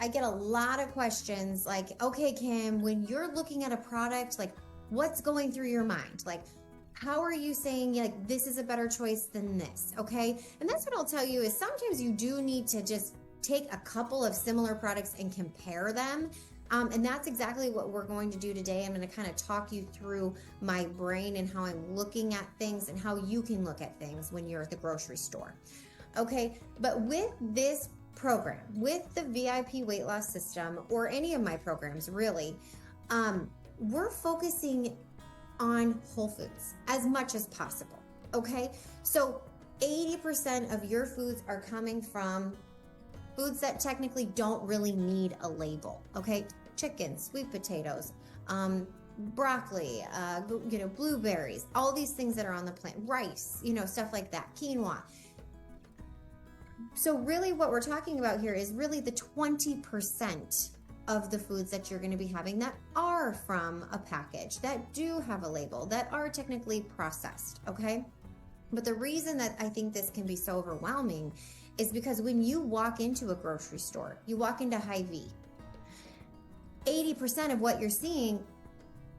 I get a lot of questions like, okay, Kim, when you're looking at a product, like what's going through your mind? Like, how are you saying like this is a better choice than this? Okay. And that's what I'll tell you is sometimes you do need to just take a couple of similar products and compare them. And that's exactly what we're going to do today. I'm going to kind of talk you through my brain and how I'm looking at things and how you can look at things when you're at the grocery store. Okay. But with this program, with the VIP weight loss system, or any of my programs really, we're focusing on whole foods as much as possible. Okay, so 80% of your foods are coming from foods that technically don't really need a label. Okay, chicken, sweet potatoes, broccoli, blueberries, all these things that are on the plant, rice, stuff like that, quinoa. So really what we're talking about here is really the 20% of the foods that you're going to be having that are from a package, that do have a label, that are technically processed, okay? But the reason that I think this can be so overwhelming is because when you walk into a grocery store, you walk into Hy-Vee, 80% of what you're seeing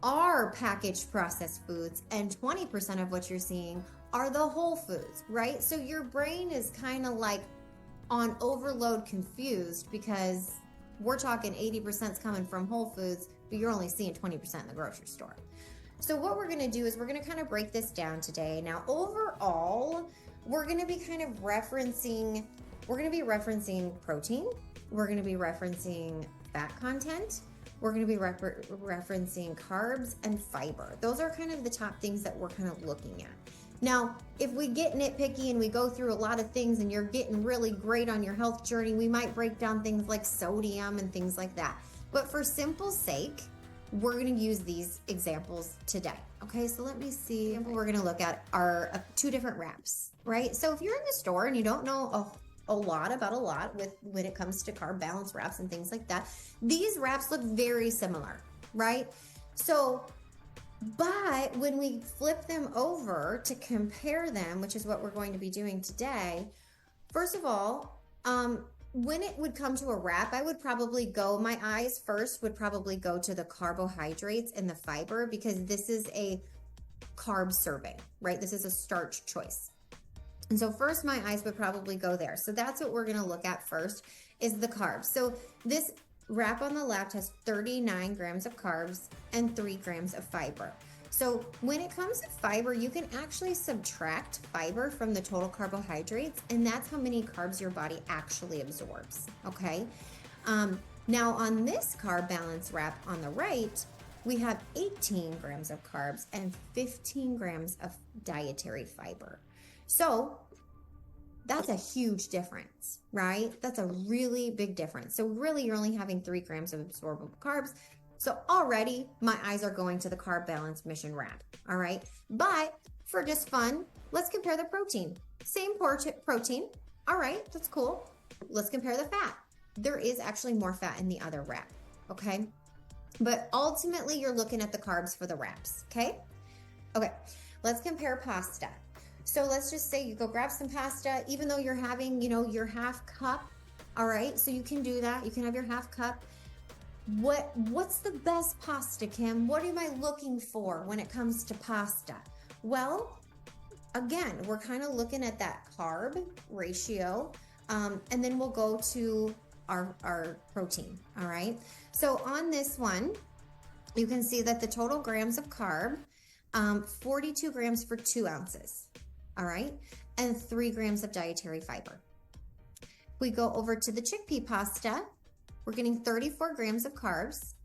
are packaged processed foods, and 20% of what you're seeing are the whole foods, right? So your brain is kind of like on overload, confused, because we're talking 80% is coming from whole foods, but you're only seeing 20% in the grocery store. So what we're going to do is we're going to kind of break this down today. Now, overall, we're going to be kind of referencing protein. We're going to be referencing fat content. We're going to be referencing carbs and fiber. Those are kind of the top things that we're kind of looking at. Now, if we get nitpicky and we go through a lot of things and you're getting really great on your health journey, we might break down things like sodium and things like that. But for simple sake, we're going to use these examples today. Okay, so let me see. We're going to look at our two different wraps, right? So if you're in the store and you don't know a lot about a lot when it comes to carb balance wraps and things like that, these wraps look very similar, right? So, but when we flip them over to compare them, which is what we're going to be doing today, first of all, when it would come to a wrap, my eyes first would probably go to the carbohydrates and the fiber, because this is a carb serving, right? This is a starch choice. And so first my eyes would probably go there. So that's what we're going to look at first, is the carbs. So this wrap on the left has 39 grams of carbs and 3 grams of fiber. So when it comes to fiber, you can actually subtract fiber from the total carbohydrates, and that's how many carbs your body actually absorbs, okay? Now on this carb balance wrap on the right, we have 18 grams of carbs and 15 grams of dietary fiber. So that's a huge difference, right? That's a really big difference. So really you're only having 3 grams of absorbable carbs. So already my eyes are going to the carb balance mission wrap, all right? But for just fun, let's compare the protein. Same protein, all right, that's cool. Let's compare the fat. There is actually more fat in the other wrap, okay? But ultimately you're looking at the carbs for the wraps, okay? Okay, let's compare pasta. So let's just say you go grab some pasta, even though you're having, your half cup, all right? So you can do that. You can have your half cup. What's the best pasta, Kim? What am I looking for when it comes to pasta? Well, again, we're kind of looking at that carb ratio, and then we'll go to our protein, all right? So on this one, you can see that the total grams of carb, 42 grams for 2 ounces. All right, and 3 grams of dietary fiber. We go over to the chickpea pasta, we're getting 34 grams of carbs,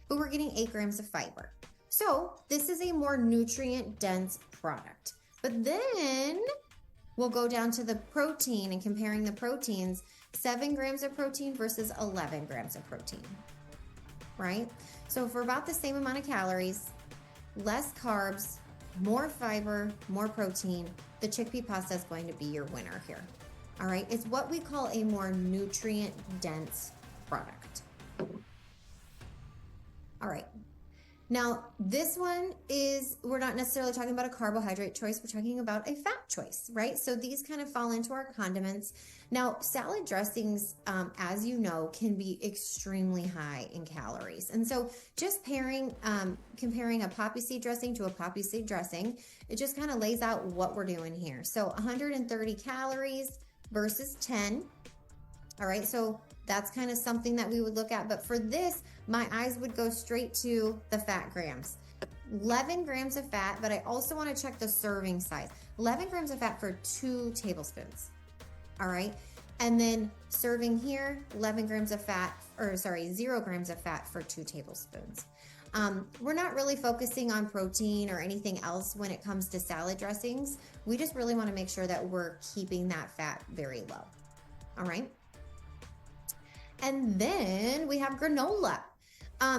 but we're getting 8 grams of fiber. So this is a more nutrient dense product. But then we'll go down to the protein and comparing the proteins, 7 grams of protein versus 11 grams of protein, right? So for about the same amount of calories, less carbs, more fiber, more protein, the chickpea pasta is going to be your winner here. All right, it's what we call a more nutrient dense product. All right, Now, this one is, we're not necessarily talking about a carbohydrate choice, we're talking about a fat choice, right? So these kind of fall into our condiments. Now, salad dressings, as you know, can be extremely high in calories. And so just comparing a poppy seed dressing to a poppy seed dressing, it just kind of lays out what we're doing here. So 130 calories versus 10. All right, so that's kind of something that we would look at. But for this, my eyes would go straight to the fat grams. 11 grams of fat, but I also want to check the serving size. 11 grams of fat for 2 tablespoons. All right. And then serving here, 11 grams of fat, or sorry, 0 grams of fat for 2 tablespoons. We're not really focusing on protein or anything else when it comes to salad dressings. We just really want to make sure that we're keeping that fat very low. All right. And then we have granola.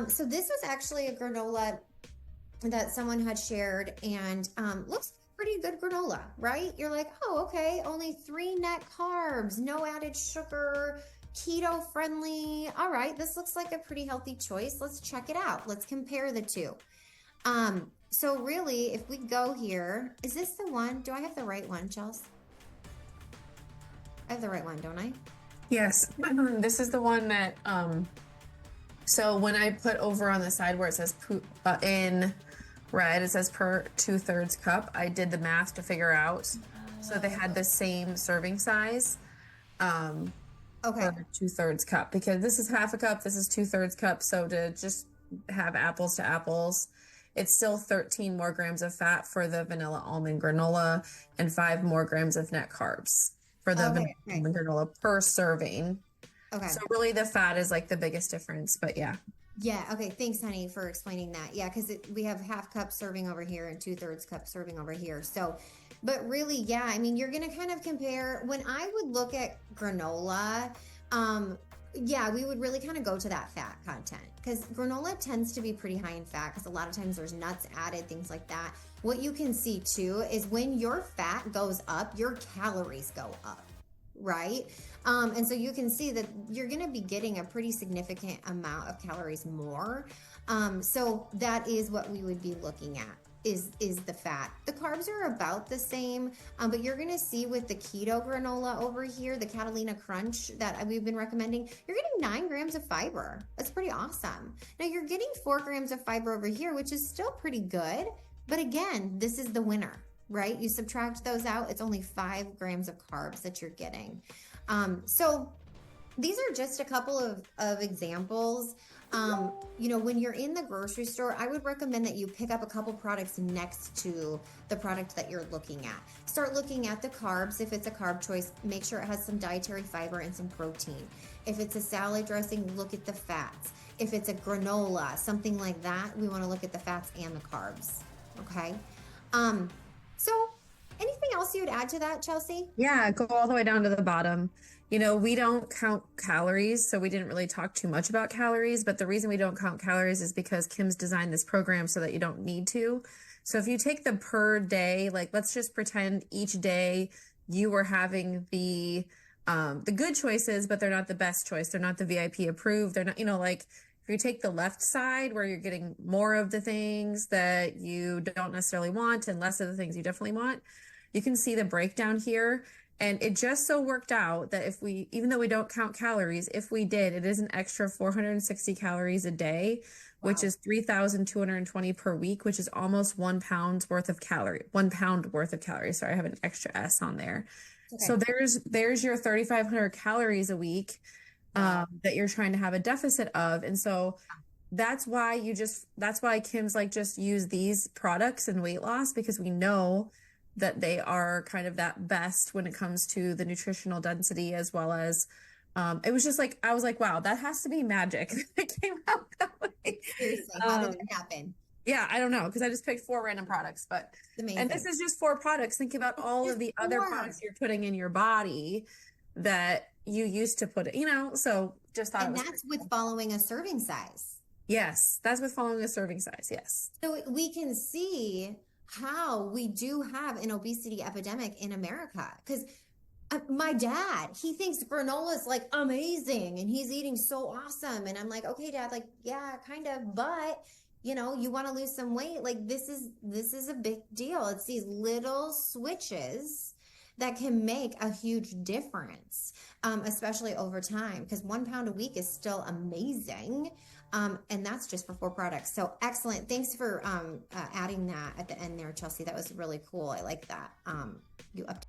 So this was actually a granola that someone had shared, and looks pretty good granola, right? You're like, oh, okay, only 3 net carbs, no added sugar, keto friendly. All right, this looks like a pretty healthy choice. Let's check it out. Let's compare the two. So really, if we go here, is this the one? Do I have the right one, Chelsea? I have the right one, don't I? Yes, this is the one that, so when I put over on the side where it says in red, it says per 2/3 cup, I did the math to figure out. So they had the same serving size, Okay. for 2/3 cup, because this is half a cup, this is 2/3 cup. So to just have apples to apples, it's still 13 more grams of fat for the vanilla almond granola and 5 more grams of net carbs for the vanilla almond granola per serving. Okay. So really the fat is like the biggest difference, but yeah. Yeah. Okay. Thanks, honey, for explaining that. Yeah, because we have half cup serving over here and 2/3 cup serving over here. So, but really, yeah, I mean, you're going to kind of compare. When I would look at granola, yeah, we would really kind of go to that fat content, because granola tends to be pretty high in fat because a lot of times there's nuts added, things like that. What you can see too is when your fat goes up, your calories go up, right? And so you can see that you're going to be getting a pretty significant amount of calories more. So that is what we would be looking at is the fat. The carbs are about the same, but you're going to see with the keto granola over here, the Catalina Crunch that we've been recommending, you're getting 9 grams of fiber. That's pretty awesome. Now you're getting 4 grams of fiber over here, which is still pretty good. But again, this is the winner, right? You subtract those out, it's only 5 grams of carbs that you're getting. So these are just a couple of examples. You know, when you're in the grocery store, I would recommend that you pick up a couple products next to the product that you're looking at. Start looking at the carbs. If it's a carb choice, make sure it has some dietary fiber and some protein. If it's a salad dressing, look at the fats. If it's a granola, something like that, we want to look at the fats and the carbs. Okay. So anything else you would add to that, Chelsea? Yeah, go all the way down to the bottom. You know, we don't count calories, so we didn't really talk too much about calories, but the reason we don't count calories is because Kim's designed this program so that you don't need to. So if you take the per day, like let's just pretend each day you were having the good choices, but they're not the best choice. They're not the VIP approved. They're not, you know, like if you take the left side where you're getting more of the things that you don't necessarily want and less of the things you definitely want, you can see the breakdown here. And it just so worked out that if we, even though we don't count calories, if we did, it is an extra 460 calories a day, which is 3,220 per week, which is almost 1 pound's worth of calorie, 1 pound worth of calories. Sorry, I have an extra S on there. Okay. So there's your 3,500 calories a week that you're trying to have a deficit of. And so that's why Kim's like, just use these products in weight loss, because we know that they are kind of that best when it comes to the nutritional density, as well as it was just like, I was like, wow, that has to be magic. It came out that way. Seriously, how did that happen? Yeah, I don't know, because I just picked 4 random products, but and this is just 4 products. Think about all of the other products you're putting in your body that you used to put it, you know, so just thought. And that's with following a serving size. Yes, that's with following a serving size. Yes. So we can see how we do have an obesity epidemic in America, because my dad, he thinks granola is like amazing and he's eating so awesome. And I'm like, okay, Dad, like, yeah, kind of. But, you know, you want to lose some weight, like this is a big deal. It's these little switches that can make a huge difference, especially over time, because 1 pound a week is still amazing. And that's just for 4 products. So excellent. Thanks for adding that at the end there, Chelsea. That was really cool. I like that. You up